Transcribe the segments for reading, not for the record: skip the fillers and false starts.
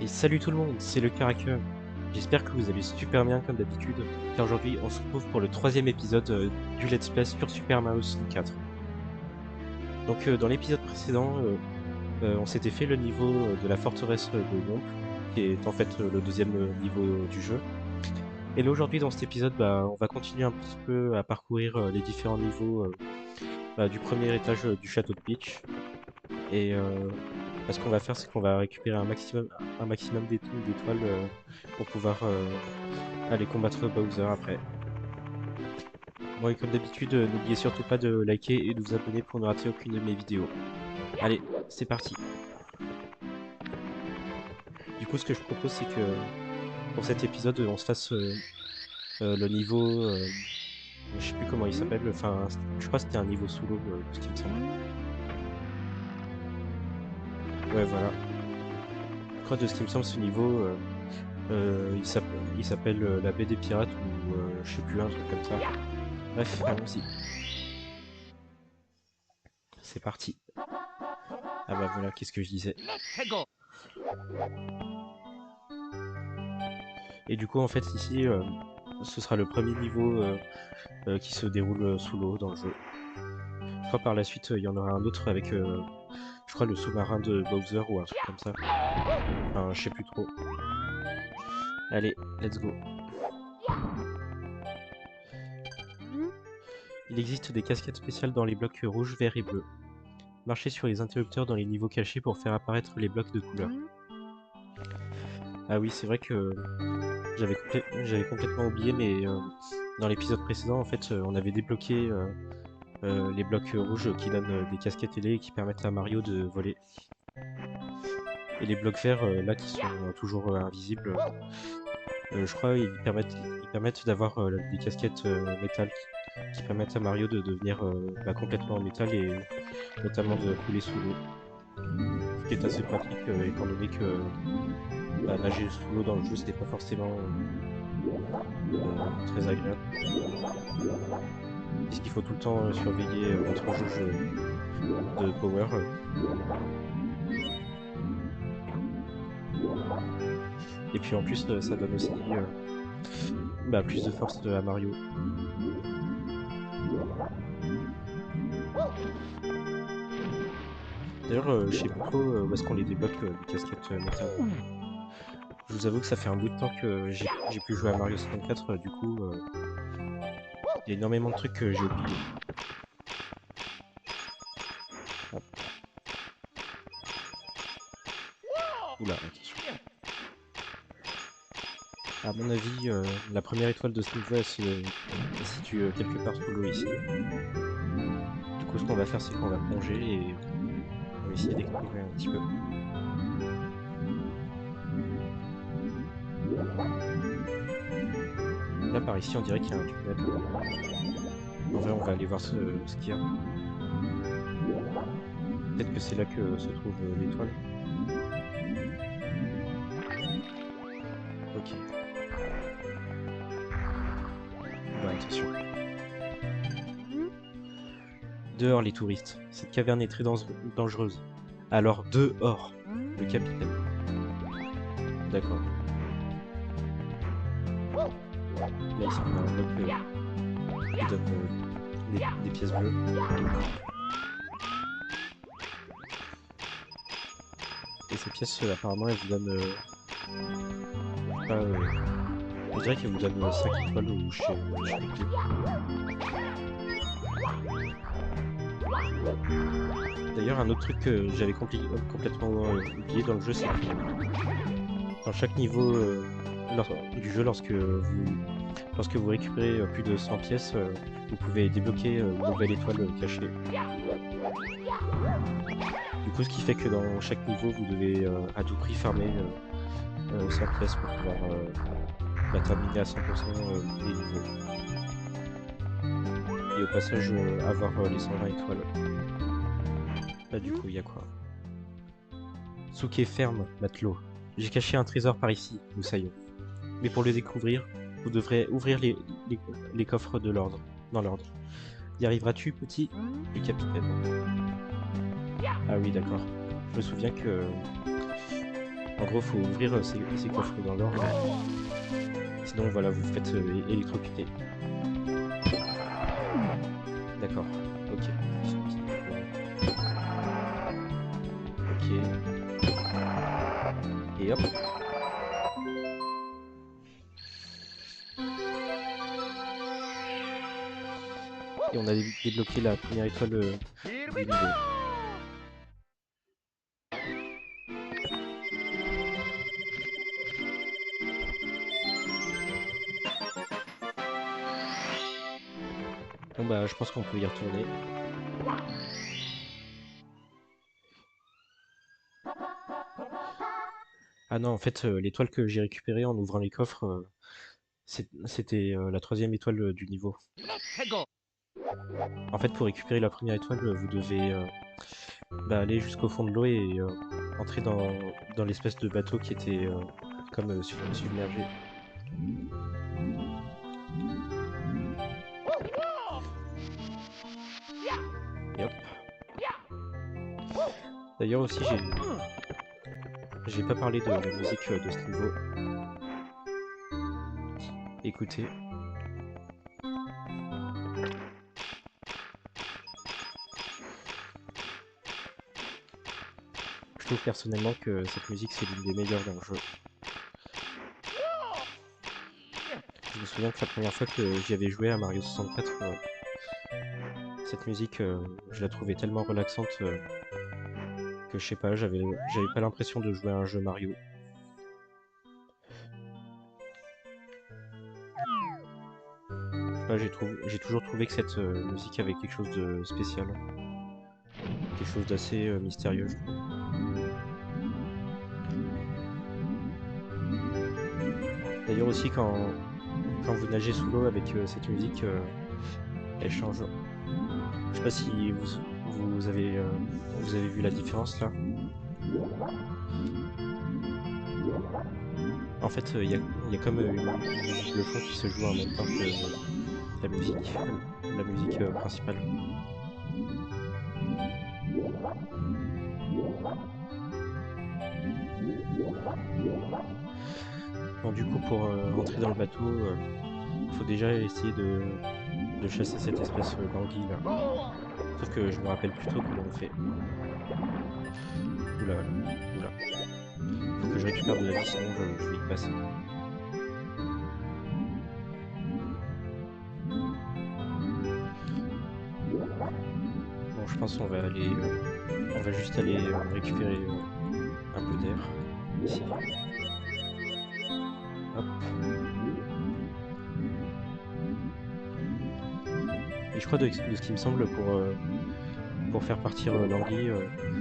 Et salut tout le monde, c'est le Caracal. J'espère que vous allez super bien comme d'habitude, car aujourd'hui on se retrouve pour le troisième épisode du Let's Play sur Super Mario 64. Donc dans l'épisode précédent, on s'était fait le niveau de la forteresse de Womp, qui est en fait le deuxième niveau du jeu. Et là aujourd'hui dans cet épisode, on va continuer un petit peu à parcourir les différents niveaux du premier étage du château de Peach. Et ce qu'on va faire, c'est qu'on va récupérer un maximum d'étoiles pour pouvoir aller combattre Bowser après. Bon, et comme d'habitude, n'oubliez surtout pas de liker et de vous abonner pour ne rater aucune de mes vidéos. Allez, c'est parti. Du coup, ce que je propose, c'est que pour cet épisode, on se fasse le niveau. Je sais plus comment il s'appelle. Enfin, je crois que c'était un niveau solo, de ce qui me semble. Ouais, voilà. Je crois de ce qui me semble, ce niveau, il s'appelle la baie des pirates ou je sais plus, un truc comme ça. Bref, allons-y. C'est parti. Ah bah voilà, qu'est-ce que je disais. Et du coup, en fait, ici, ce sera le premier niveau qui se déroule sous l'eau dans le jeu. Je crois par la suite, il y en aura un autre avec, je crois, le sous-marin de Bowser ou un truc comme ça. Enfin, je sais plus trop. Allez, let's go. Il existe des casquettes spéciales dans les blocs rouges, verts et bleus. Marchez sur les interrupteurs dans les niveaux cachés pour faire apparaître les blocs de couleur. Ah oui, c'est vrai que j'avais complètement oublié, mais dans l'épisode précédent, en fait, on avait débloqué les blocs rouges qui donnent des casquettes ailées et qui permettent à Mario de voler. Et les blocs verts, là, qui sont toujours invisibles, je crois ils permettent d'avoir des casquettes métal qui permettent à Mario de devenir complètement en métal et notamment de couler sous l'eau. Ce qui est assez pratique étant donné que nager sous l'eau dans le jeu, c'était pas forcément très agréable. Puisqu'il faut tout le temps surveiller votre jauge de power. Et puis en plus, ça donne aussi plus de force à Mario. D'ailleurs, je sais plus trop où est-ce qu'on les débloque, les casquettes métal. Je vous avoue que ça fait un bout de temps que j'ai pu jouer à Mario 64, du coup, il y a énormément de trucs que j'ai oubliés. Hop. Oula, attention. À mon avis, la première étoile de ce niveau, elle se situe quelque part sous l'eau ici. Du coup, ce qu'on va faire, c'est qu'on va plonger et on va essayer d'explorer un petit peu. Là, par ici, on dirait qu'il y a un tunnel. En vrai, on va aller voir ce qu'il y a. Peut-être que c'est là que se trouve l'étoile. Ok. Bah, attention. Dehors, les touristes. Cette caverne est très dangereuse. Alors, dehors, le capitaine. D'accord. Là, ici, on a un bloc qui donne des pièces bleues. Et ces pièces, apparemment, elles vous donnent... je dirais qu'elles vous donnent 5 étoiles ou je sais plus. D'ailleurs, un autre truc que j'avais complètement oublié dans le jeu, c'est que dans chaque niveau du jeu, lorsque vous récupérez plus de 100 pièces, vous pouvez débloquer une nouvelle étoile cachée. Du coup, ce qui fait que dans chaque niveau, vous devez à tout prix farmer 100 pièces pour pouvoir terminer à 100% les niveaux. Et au passage, avoir les 120 étoiles. Là, du coup, il y a quoi? Souquet ferme, matelot. J'ai caché un trésor par ici, nous saillons. Mais pour le découvrir, vous devrez ouvrir les coffres de l'ordre, dans l'ordre. Y arriveras-tu, petit? Du capitaine. Ah oui, d'accord. Je me souviens que En gros, faut ouvrir ces coffres dans l'ordre. Sinon, voilà, vous vous faites électrocuter. D'accord, ok. Ok. Et hop. Et on a débloqué la première étoile du niveau. Bon bah je pense qu'on peut y retourner. Ah non, en fait, l'étoile que j'ai récupérée en ouvrant les coffres, c'était la troisième étoile du niveau. En fait, pour récubérer la première étoile, vous devez aller jusqu'au fond de l'eau et entrer dans l'espèce de bateau qui était comme submergé. Et hop. D'ailleurs aussi, j'ai pas parlé de la musique de ce niveau. Écoutez. Je trouve personnellement que cette musique c'est l'une des meilleures dans le jeu. Je me souviens que la première fois que j'y avais joué à Mario 64, cette musique, je la trouvais tellement relaxante que je sais pas, j'avais pas l'impression de jouer à un jeu Mario. Je sais pas, j'ai toujours trouvé que cette musique avait quelque chose de spécial. Quelque chose d'assez mystérieux, je trouve. D'ailleurs aussi, quand vous nagez sous l'eau avec cette musique, elle change. Je sais pas si vous avez vu la différence là. En fait, il y a comme une musique de fond qui se joue en même temps que la musique principale. Bon, du coup, pour entrer dans le bateau, il faut déjà essayer de chasser cette espèce d'anguille là. Sauf que je me rappelle plutôt comment on fait. Oula, oula. Faut que je récupère de la vie, sinon je vais y passer. Bon, je pense qu'on va aller, on va juste aller récupérer un peu d'air ici. Hop. Et je crois de ce qui me semble pour faire partir l'anguille,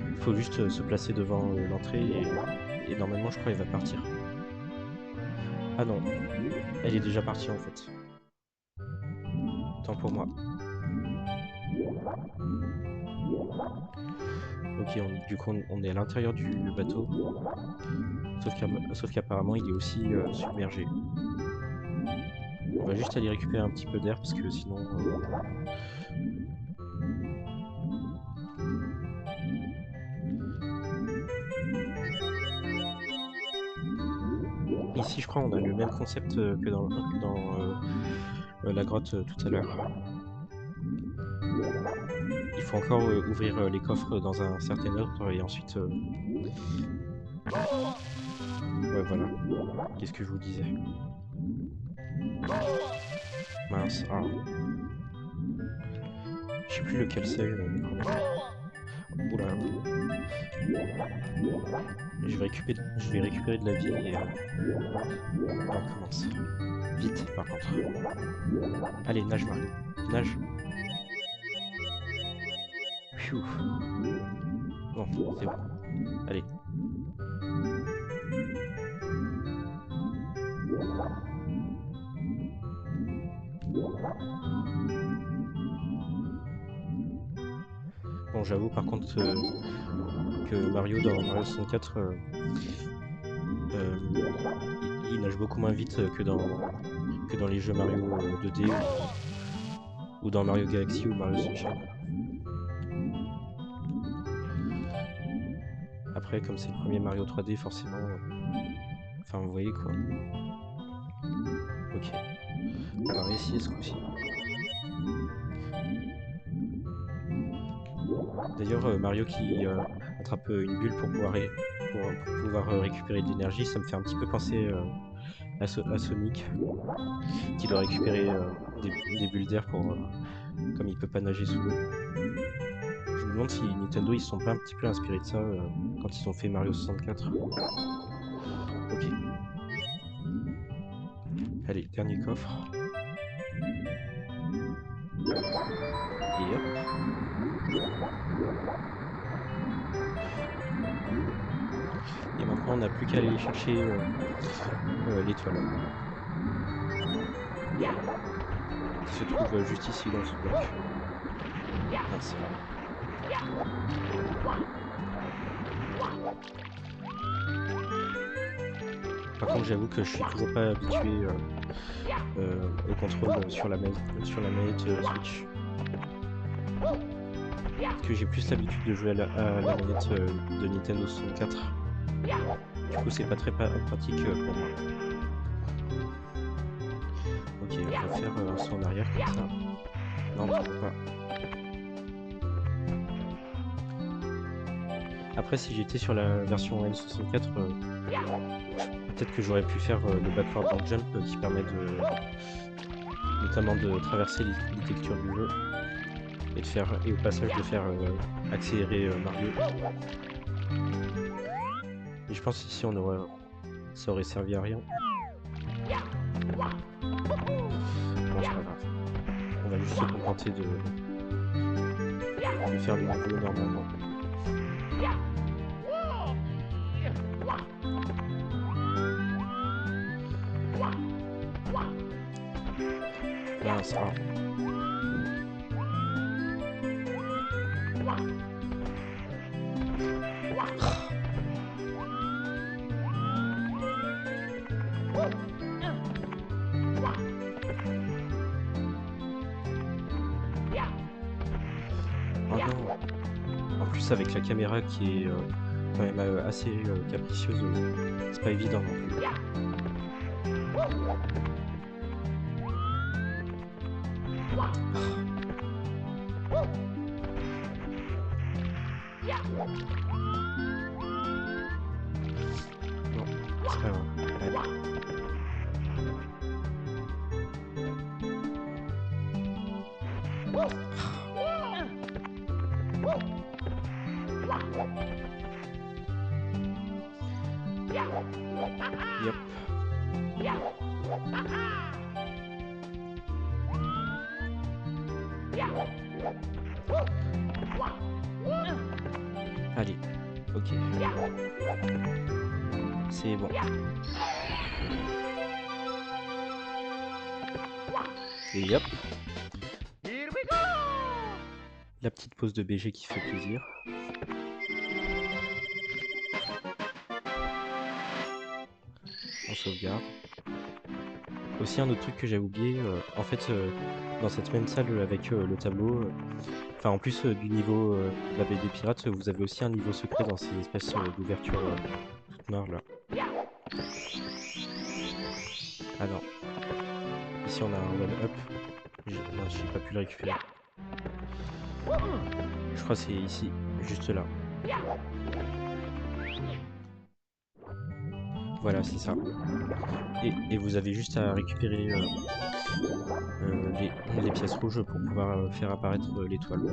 il faut juste se placer devant l'entrée et normalement je crois qu'elle va partir. Ah non, elle est déjà partie en fait. Tant pour moi. Ok, du coup on est à l'intérieur du bateau. Sauf qu'apparemment il est aussi submergé. On va juste aller récupérer un petit peu d'air parce que sinon... Ici je crois on a le même concept que dans la grotte tout à l'heure. Il faut encore ouvrir les coffres dans un certain ordre et ensuite... Ouais voilà. Qu'est-ce que je vous disais? Mince, ah. Je sais plus lequel c'est le premier. Oula. Je vais récupérer de la vie et on recommence. Vite par contre. Allez, nage Mario. Nage. Pfiou. Bon, c'est bon. Allez. Bon, j'avoue par contre que Mario dans Mario 64, il nage beaucoup moins vite que dans les jeux Mario 2D ou dans Mario Galaxy ou Mario Sunshine. Après, comme c'est le premier Mario 3D, forcément, Enfin, vous voyez quoi. Ok. On va réessayer ce coup-ci. D'ailleurs, Mario qui attrape une bulle pour pouvoir récupérer de l'énergie, ça me fait un petit peu penser à Sonic, qui doit récupérer des bulles d'air comme il peut pas nager sous l'eau. Je me demande si Nintendo ils se sont pas un petit peu inspirés de ça quand ils ont fait Mario 64. Ok. Allez, dernier coffre. Et hop. Et maintenant on n'a plus qu'à aller chercher l'étoile. Qui se trouve juste ici dans ce bloc. Mince. Par contre j'avoue que je suis toujours pas habitué au contrôle sur la manette Switch. Parce que j'ai plus l'habitude de jouer à la manette de Nintendo 64. Du coup c'est pas très pratique pour moi. Ok, on va faire un saut en arrière comme ça. Non, je peux pas. Après si j'étais sur la version N64, peut-être que j'aurais pu faire le backward bound jump qui permet notamment de traverser les textures du jeu et au passage de faire accélérer Mario. Et je pense qu'ici ça aurait servi à rien. Bon, c'est pas grave. On va juste se contenter de faire le niveau normalement. Là, ça va. Oh non. En plus avec la caméra qui est quand même assez capricieuse, c'est pas évident non plus. Non, c'est pas grave. Allez. Yep. Allez, ok. C'est bon. Et hop. La petite pause de BG qui fait plaisir. On sauvegarde. Aussi un autre truc que j'avais oublié, en fait dans cette même salle avec le tableau, enfin en plus du niveau de la baie des pirates, vous avez aussi un niveau secret dans ces espèces d'ouvertures toutes noires là. Ah non. Ici on a un one-up. Non, j'ai pas pu le récupérer. Je crois que c'est ici, juste là. Voilà, c'est ça. Et vous avez juste à récupérer les pièces rouges pour pouvoir faire apparaître l'étoile.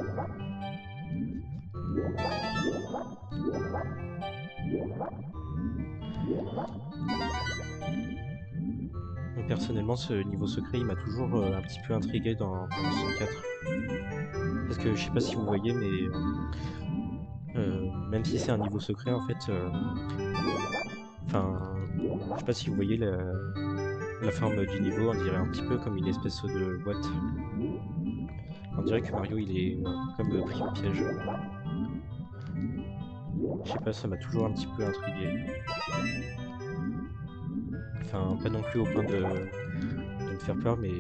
Personnellement, ce niveau secret, il m'a toujours un petit peu intrigué dans le 64. Parce que je sais pas si vous voyez, mais même si c'est un niveau secret, en fait, enfin, je sais pas si vous voyez la forme du niveau, on dirait un petit peu comme une espèce de boîte. On dirait que Mario, il est comme pris au piège. Je sais pas, ça m'a toujours un petit peu intrigué. Enfin, pas non plus au point de me faire peur, mais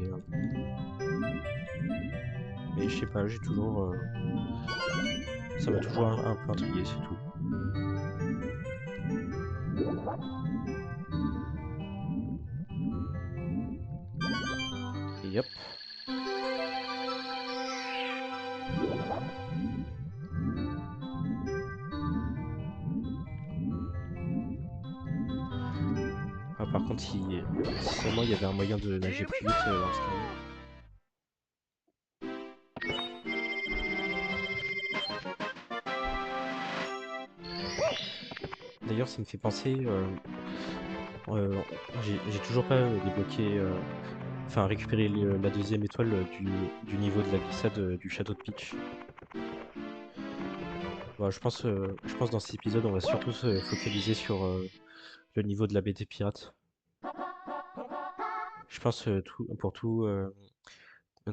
je sais pas, j'ai toujours... ça m'a toujours un peu intrigué, c'est tout. Et hop. Ah, par contre, si seulement il y avait un moyen de nager plus vite dans ce canyon. D'ailleurs, ça me fait penser, j'ai toujours pas débloqué, enfin récupéré la deuxième étoile du niveau de la glissade du château de Peach. Bon, je pense dans cet épisode, on va surtout se focaliser sur le niveau de la baie des pirates. Je pense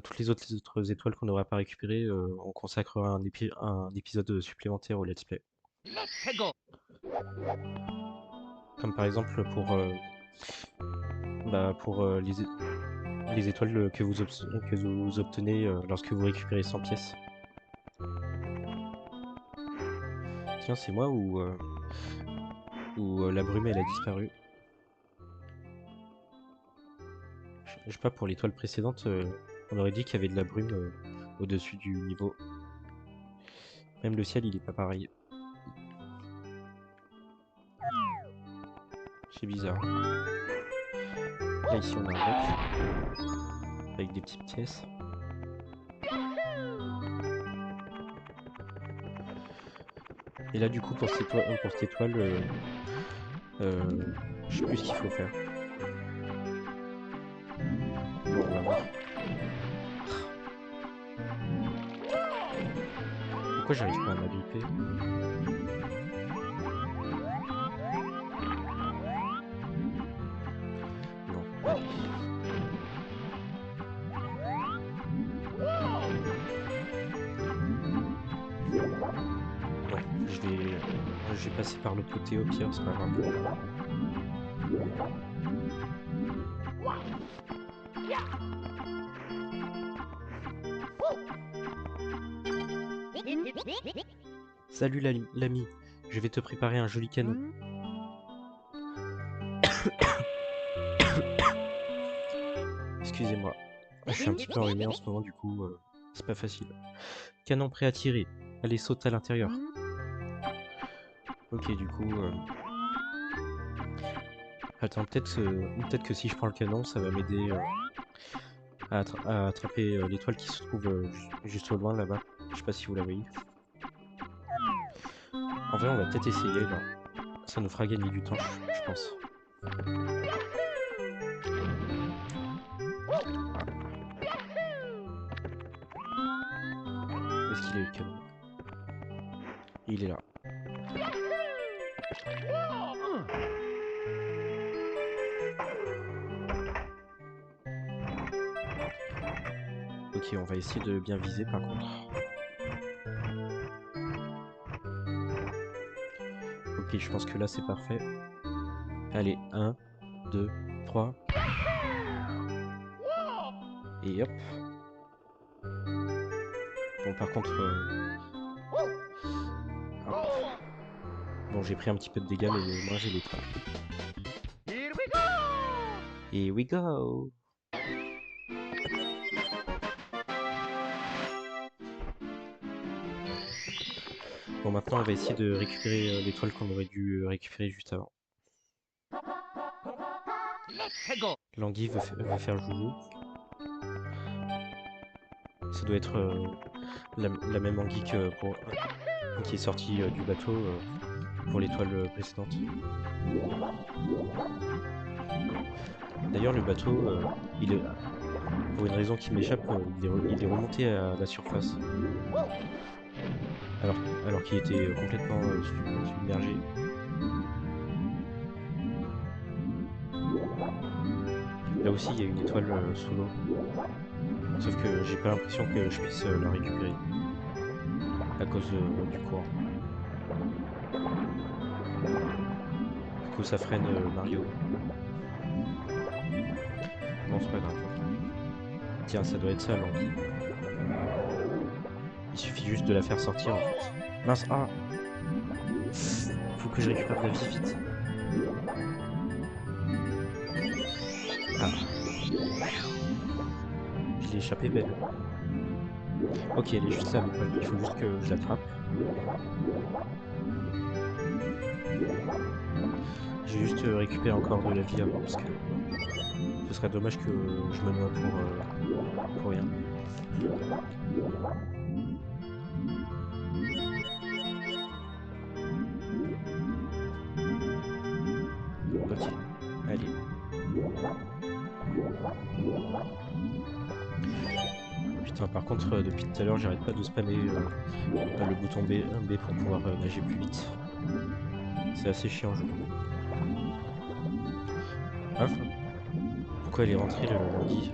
toutes les autres étoiles qu'on n'aura pas récupérées, on consacrera un épisode supplémentaire au let's play. Comme par exemple pour les étoiles que vous obtenez lorsque vous récupérez 100 pièces. Tiens, c'est moi ou la brume elle a disparu. Je sais pas, pour l'étoile précédente, on aurait dit qu'il y avait de la brume au-dessus du niveau. Même le ciel il est pas pareil. C'est bizarre. Là ici on a un bloc avec des petites pièces. Et là du coup pour cette étoile, je sais plus ce qu'il faut faire. Bon, on va voir. Pourquoi j'arrive pas à m'agripper? Non, allez. Bon, je vais passer par l'autre côté au pire, c'est pas grave. Salut l'ami, je vais te préparer un joli canon. Excusez-moi, je suis un petit peu enrhumé en ce moment, du coup, c'est pas facile. Canon prêt à tirer. Allez, saute à l'intérieur. Ok, du coup... Attends, peut-être que si je prends le canon, ça va m'aider à attraper l'étoile qui se trouve juste au loin, là-bas. Je sais pas si vous la voyez. En vrai, on va peut-être essayer, là. Ça nous fera gagner du temps, je pense. Où est-ce qu'il est, le canon? Il est là. Ok, on va essayer de bien viser, par contre. Ok, je pense que là, c'est parfait. Allez, 1, 2, 3. Et hop. Bon, par contre... Bon, j'ai pris un petit peu de dégâts, mais moi, j'ai l'étoile. Here we go! Bon, maintenant, on va essayer de récupérer l'étoile qu'on aurait dû récupérer juste avant. L'anguille veut faire joujou. Ça doit être la même anguille qui est sortie du bateau pour l'étoile précédente. D'ailleurs, le bateau, pour une raison qui m'échappe, il est remonté à la surface. Alors qu'il était complètement submergé. Là aussi, il y a une étoile sous l'eau. Sauf que j'ai pas l'impression que je puisse la récupérer. À cause du courant. Du coup, ça freine Mario. Bon, c'est pas grave. Tiens, ça doit être ça, l'anguille. Il suffit juste de la faire sortir, en fait. Mince, ah! Faut que je récupère la vie vite. Ah. l'ai échappé belle. Ok, elle est juste là, l'étoile. Il faut juste que je l'attrape. J'ai juste récupéré encore de la vie avant parce que ce serait dommage que je me noie pour rien. Ok, allez. Putain, par contre, depuis tout à l'heure, j'arrête pas de spammer le bouton B pour pouvoir nager plus vite. C'est assez chiant, je trouve. Ah, pourquoi elle est rentrée le Noddy?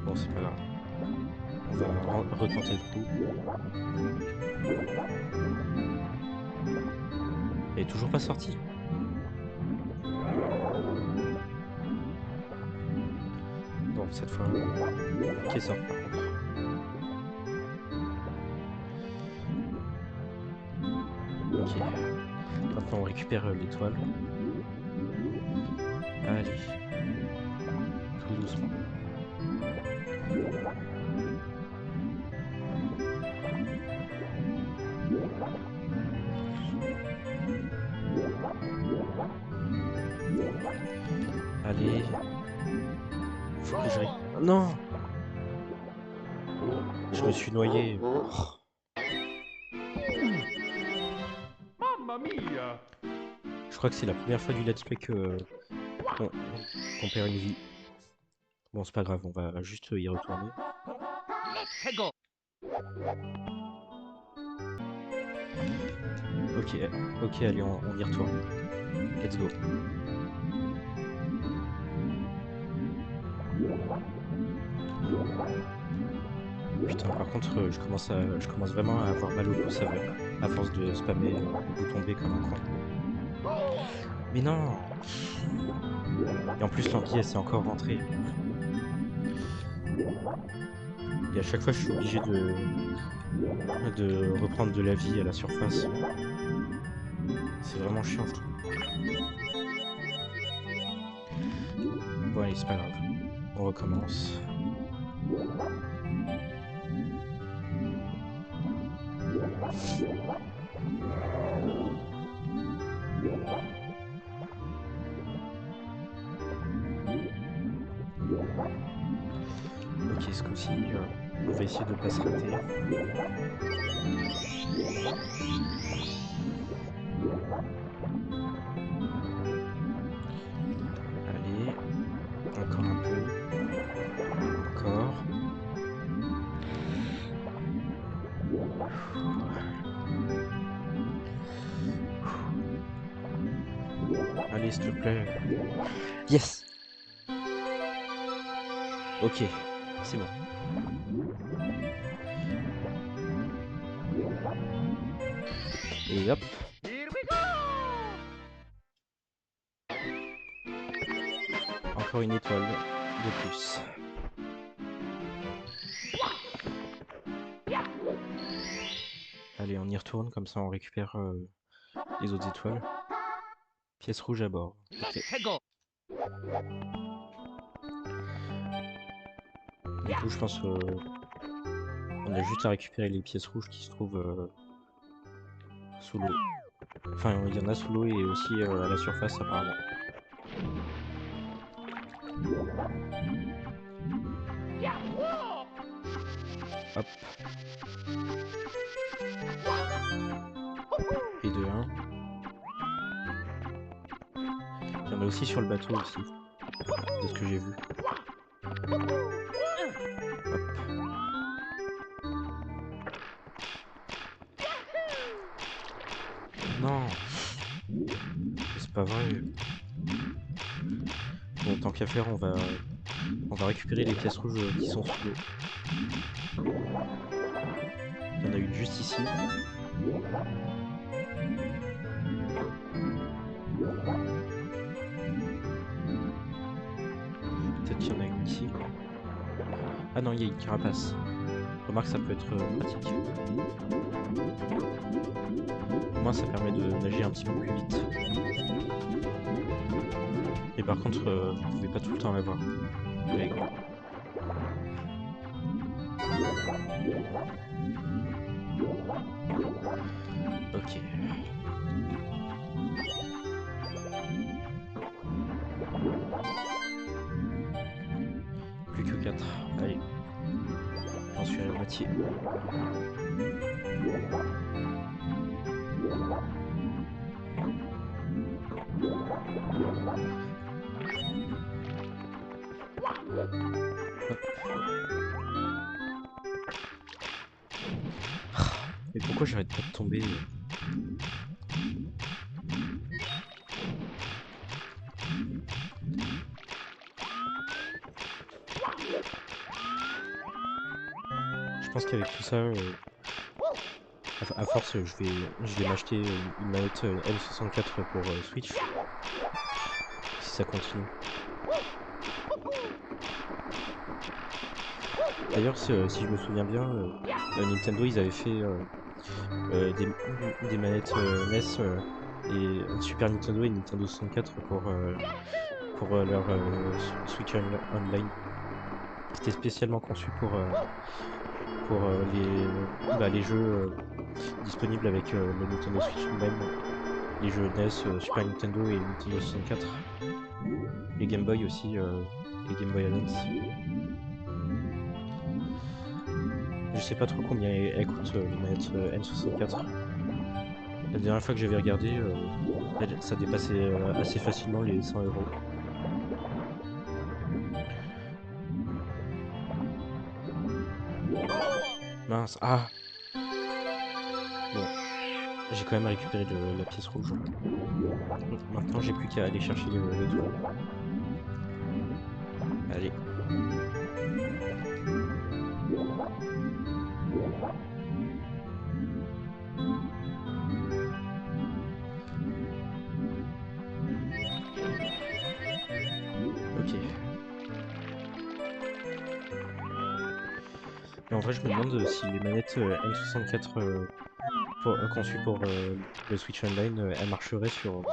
Bon, c'est pas grave. On va retenter le coup. Elle est toujours pas sortie. Bon, cette fois, faut qu'elle sorte par contre. Ok. Maintenant, on récupère l'étoile. Allez. Tout doucement. Allez. Faut que je récupère... Non! Je me suis noyé. Oh. Mamma mia! Je crois que c'est la première fois du let's play qu'on perd une vie. Bon, c'est pas grave, on va juste y retourner. Let's go! Ok, allez, on y retourne. Let's go. Putain, par contre, je commence vraiment à avoir mal au pouce à force de spammer le bouton B comme un con. Mais non! Et en plus, l'anguille, elle s'est encore rentrée. Et à chaque fois, je suis obligé de reprendre de la vie à la surface. C'est vraiment chiant, je trouve. Bon, allez, c'est pas grave. On recommence. Ok, ce coup-ci, on va essayer de pas se rater. Allez, encore un peu. Encore. Allez, s'il te plaît. Yes! Ok, c'est bon. Et hop. Here we go! Encore une étoile de plus. Allez, on y retourne, comme ça on récupère les autres étoiles. Pièce rouge à bord. Ok. Let's go! Du coup, je pense on a juste à récupérer les pièces rouges qui se trouvent sous l'eau. Enfin, il y en a sous l'eau et aussi à la surface apparemment. Hop. Et de 1. Il y en a aussi sur le bateau aussi. De ce que j'ai vu. Hop. Non. C'est pas vrai. Bon, tant qu'à faire, on va récupérer les pièces rouges qui sont sous l'eau. Il y en a une juste ici. Peut-être qu'il y en a une ici. Ah non, il y a une carapace. Remarque, ça peut être pratique. Au moins, ça permet de nager un petit peu plus vite. Et par contre, vous pouvez pas tout le temps l'avoir. Ok. Plus que 4. Allez. J'en suis à la moitié. Mais pourquoi j'arrête pas de tomber Je pense qu'avec tout ça, à force, je vais m'acheter une manette N64 pour Switch, si ça continue. D'ailleurs, si je me souviens bien, Nintendo, ils avaient fait des manettes NES et Super Nintendo et Nintendo 64 pour leur Switch Online. C'était spécialement conçu pour les jeux disponibles avec le Nintendo Switch Online, les jeux NES, Super Nintendo et Nintendo 64, les Game Boy aussi, les Game Boy Advance. Je sais pas trop combien elles coûtent les manettes N64. La dernière fois que j'avais regardé, ça dépassait assez facilement les 100 €. Mince, ah! Bon, j'ai quand même récupéré la pièce rouge. Donc, maintenant, j'ai plus qu'à aller chercher l'étoile. Allez. Ok. Mais en vrai, je me demande si les manettes N64 conçues pour le Switch Online, elles marcheraient sur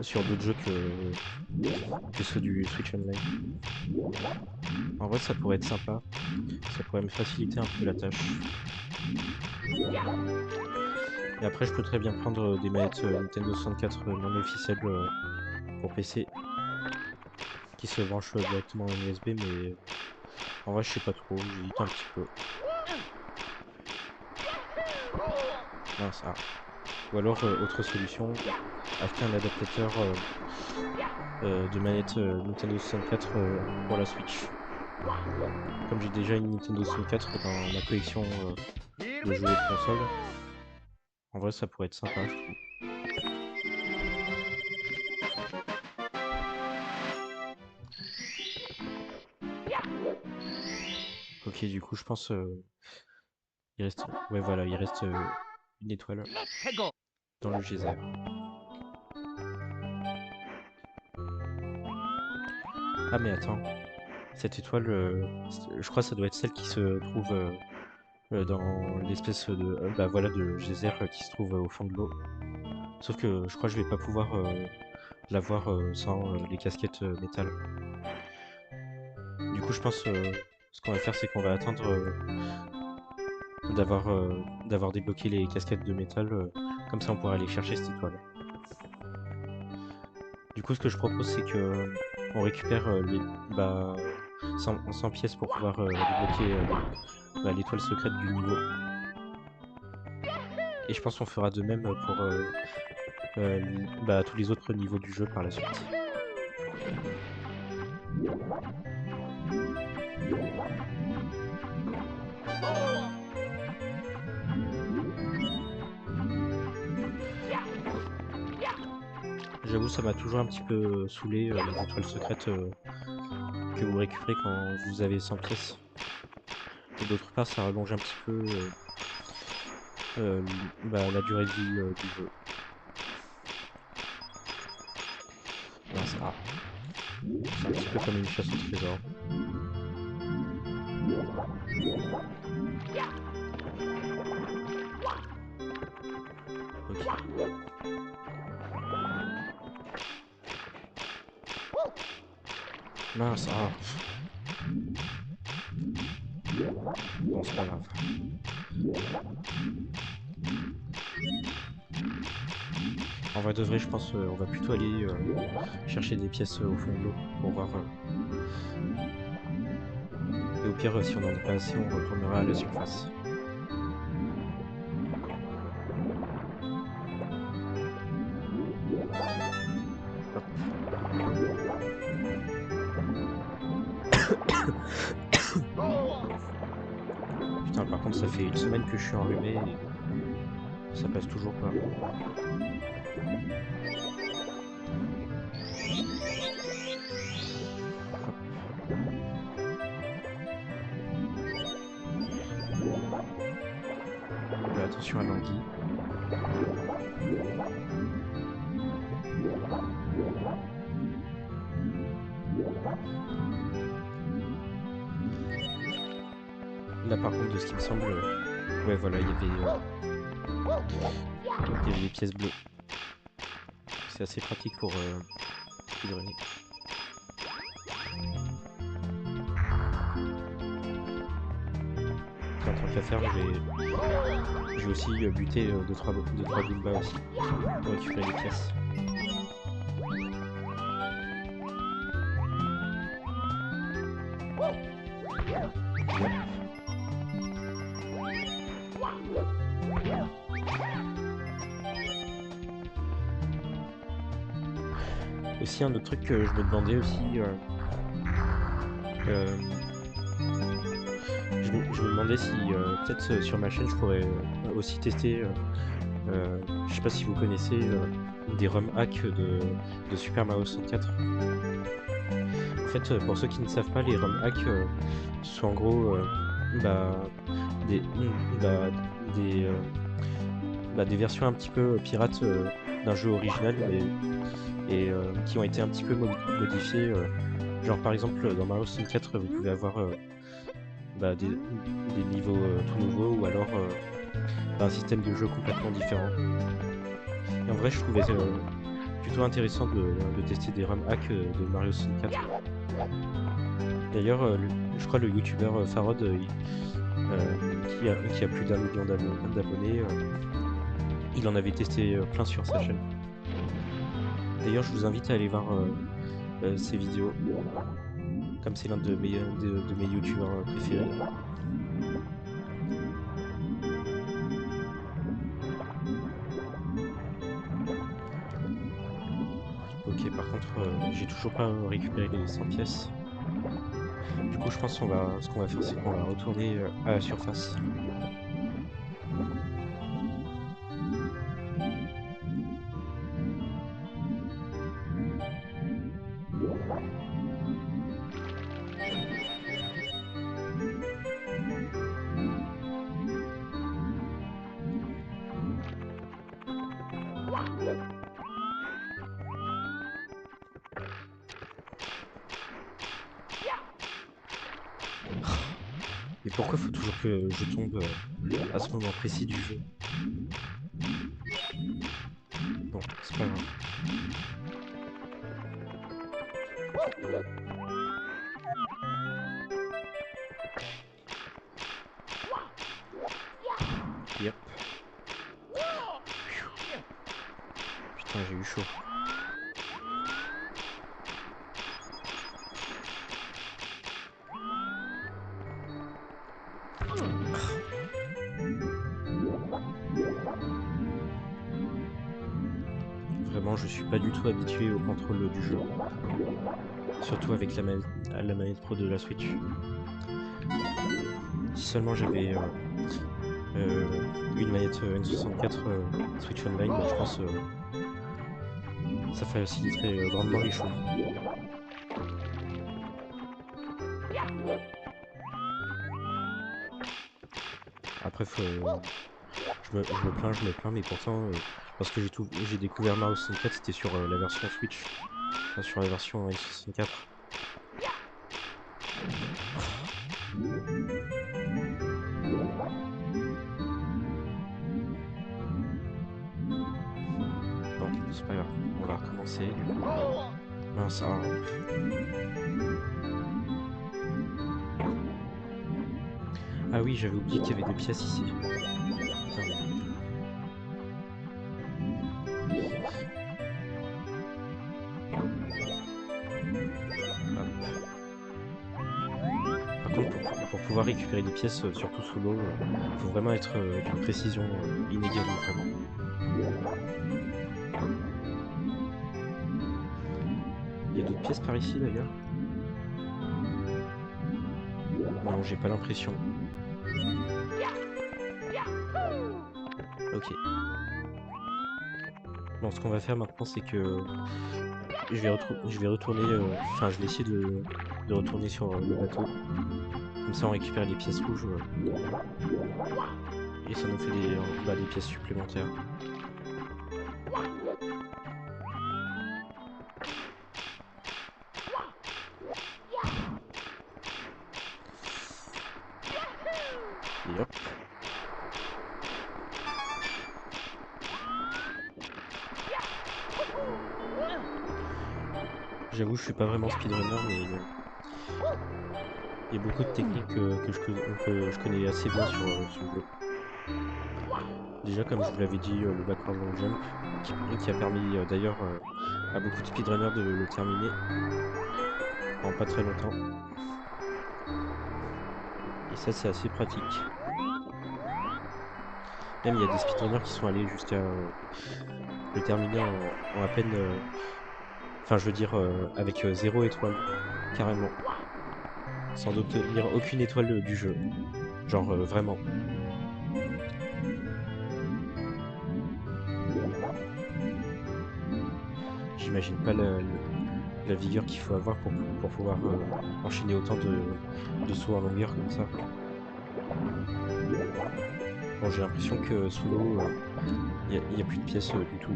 d'autres jeux que ceux du Switch Online. En vrai, ça pourrait être sympa. Ça pourrait me faciliter un peu la tâche. Et après, je peux très bien prendre des manettes Nintendo 64 non officielles pour PC qui se branchent directement en USB, mais en vrai, je sais pas trop, j'hésite un petit peu. Mince, ah. Ou alors, autre solution, acheter un adaptateur de manette Nintendo 64 pour la Switch. Comme j'ai déjà une Nintendo 64 dans ma collection Here de we jeux et de go! consoles, en vrai, ça pourrait être sympa, je trouve. Ok, du coup, je pense il reste, ouais, voilà, il reste une étoile Let's go! dans le geyser. Ah, mais attends, cette étoile, je crois que ça doit être celle qui se trouve dans l'espèce bah voilà, de geyser qui se trouve au fond de l'eau. Sauf que je crois que je vais pas pouvoir la voir sans les casquettes métal. Du coup, je pense ce qu'on va faire, c'est qu'on va attendre d'avoir débloqué les casquettes de métal. Comme ça, on pourra aller chercher cette étoile. Du coup, ce que je propose, c'est que on récupère bah, 100 pièces pour pouvoir débloquer l'étoile secrète du niveau. Et je pense qu'on fera de même pour tous les autres niveaux du jeu par la suite. J'avoue, ça m'a toujours un petit peu saoulé les étoiles secrètes que vous récupérez quand vous avez 100 pièces. Et d'autre part, ça rallonge un petit peu la durée de vie du jeu. Mince, ah. C'est un petit peu comme une chasse au trésor. Ok. Mince, ah. Bon, c'est pas grave. En vrai de vrai, je pense on va plutôt aller chercher des pièces au fond de l'eau pour voir. Et au pire, si on n'en a pas assez, on retournera à la surface. Hop. Putain, par contre, ça fait une semaine que je suis enrhumé et ça passe toujours pas. Là, attention à l'anguille. Là, par contre, de ce qui me semble, ouais, voilà, il y avait des pièces bleues. C'est assez pratique pour speedrunner. Tiens, tant qu'à faire, je vais aussi buter 2-3 Goombas aussi pour récupérer les pièces. Aussi, un autre truc que je me demandais aussi, je me demandais si peut-être sur ma chaîne je pourrais aussi tester, je sais pas si vous connaissez des ROM hacks de Super Mario 64. En fait, pour ceux qui ne savent pas, les ROM hacks sont en gros des, des versions un petit peu pirates d'un jeu original et qui ont été un petit peu modifiées. Genre par exemple dans Mario 64 vous pouvez avoir des niveaux tout nouveaux ou alors un système de jeu complètement différent. Et en vrai je trouvais plutôt intéressant de tester des ROM hacks de Mario 64. D'ailleurs je crois le youtubeur Farod qui a plus d'1 million d'abonnés, il en avait testé plein sur sa chaîne. D'ailleurs je vous invite à aller voir ses vidéos, comme c'est l'un de mes youtubeurs préférés. Ok, par contre j'ai toujours pas récupéré les 100 pièces. Du coup je pense ce qu'on va faire c'est qu'on va retourner à la surface. Mais pourquoi faut toujours que je tombe à ce moment précis du jeu? Bon, c'est pas grave. Yep. Putain, j'ai eu chaud. Vraiment, je suis pas du tout habitué au contrôle du jeu. Surtout avec la manette pro de la Switch. Si seulement j'avais une manette N64 Switch Online, bah, je pense ça faciliterait grandement les choses. Après, je me plains, mais pourtant, parce que j'ai découvert Mario 64, c'était sur la version Switch, enfin, sur la version N64. Bon, c'est pas grave, on va recommencer du coup. Mince, Ah oui, j'avais oublié qu'il y avait des pièces ici. Putain, mais- Hop. Par contre, pour pouvoir récupérer des pièces, surtout sous l'eau, faut vraiment être d'une précision inégalée, vraiment. Il y a d'autres pièces par ici d'ailleurs? Non, j'ai pas l'impression. Ok. Bon, ce qu'on va faire maintenant, c'est que je vais retourner, enfin, je vais essayer de retourner sur le bateau. Comme ça, on récupère les pièces rouges et ça nous fait des pièces supplémentaires. Et hop. J'avoue, je suis pas vraiment speedrunner, mais il y a beaucoup de techniques que je connais assez bien sur le jeu. Déjà, comme je vous l'avais dit, le backward long jump, qui a permis d'ailleurs à beaucoup de speedrunners de le terminer en pas très longtemps. Et ça, c'est assez pratique. Même il y a des speedrunners qui sont allés jusqu'à le terminer en à peine... Enfin, je veux dire, avec 0 étoile, carrément. Sans obtenir aucune étoile du jeu. Genre, vraiment. J'imagine pas la vigueur qu'il faut avoir pour pouvoir enchaîner autant de sauts en longueur comme ça. Bon, j'ai l'impression que sous l'eau, il n'y a plus de pièces du tout.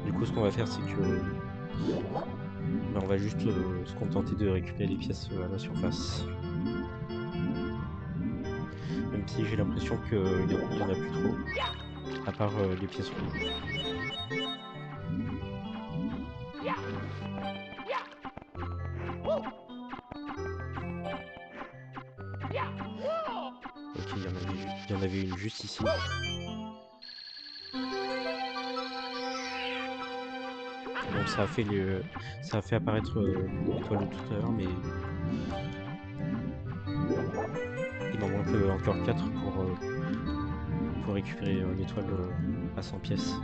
Du coup, ce qu'on va faire, c'est que on va juste se contenter de récupérer les pièces à la surface. Même si j'ai l'impression qu'il n'y en a plus trop, à part les pièces rouges. Ok, il y en avait une juste ici. Bon, ça a fait apparaître l'étoile de tout à l'heure, mais il m'en manque encore 4 pour récupérer l'étoile à 100 pièces.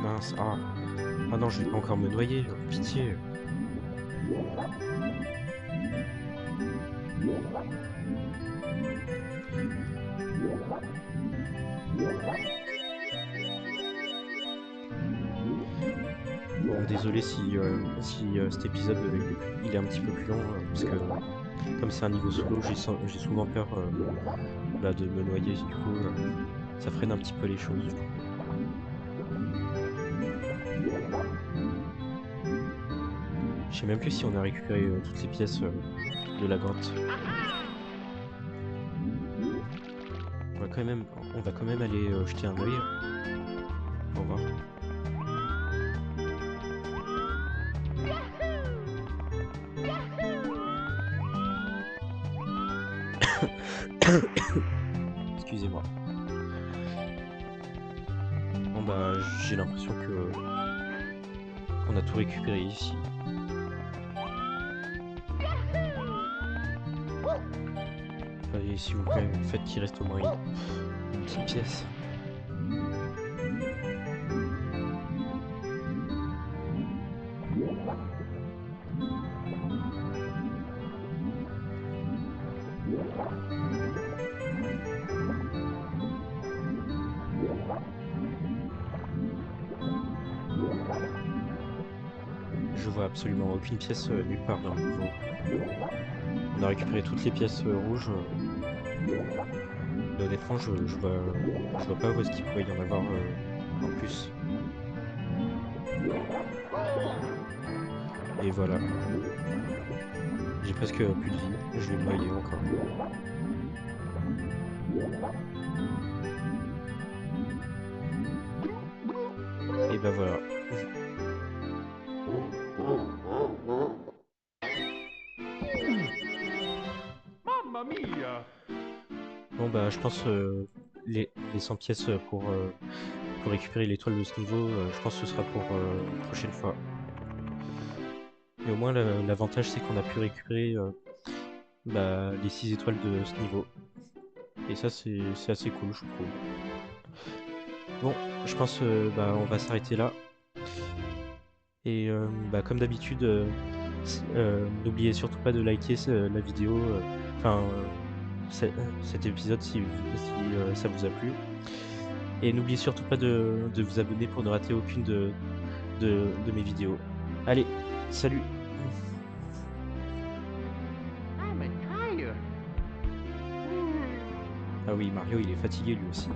Mince, ah. Ah non, je vais pas encore me noyer, pitié. Bon, désolé si cet épisode il est un petit peu plus long, parce que comme c'est un niveau solo, j'ai souvent peur de me noyer, du coup ça freine un petit peu les choses. Je sais même plus si on a récupéré toutes les pièces de la grotte. On va quand même aller jeter un œil pour voir. Excusez-moi. Bon bah j'ai l'impression que qu'on a tout récupéré ici. Allez, s'il vous plaît, faites qu'il reste au moins une petite pièce. Je vois absolument aucune pièce nulle part dans le niveau. On a récupéré toutes les pièces rouges. Mais honnêtement, je vois pas où est-ce qu'il pourrait y en avoir en plus. Et voilà. J'ai presque plus de vie. Je vais me noyer encore. bah voilà. Mamma mia! Bon bah je pense les 100 pièces pour récupérer l'étoile de ce niveau, je pense que ce sera pour une prochaine fois. Mais au moins l'avantage c'est qu'on a pu récupérer bah, les 6 étoiles de ce niveau. Et ça c'est assez cool je trouve. Bon, je pense bah, on va s'arrêter là. Et bah, comme d'habitude, n'oubliez surtout pas de liker la vidéo, cet épisode si ça vous a plu. Et n'oubliez surtout pas de vous abonner pour ne rater aucune de mes vidéos. Allez, salut! I'm tired. Ah oui, Mario il est fatigué lui aussi.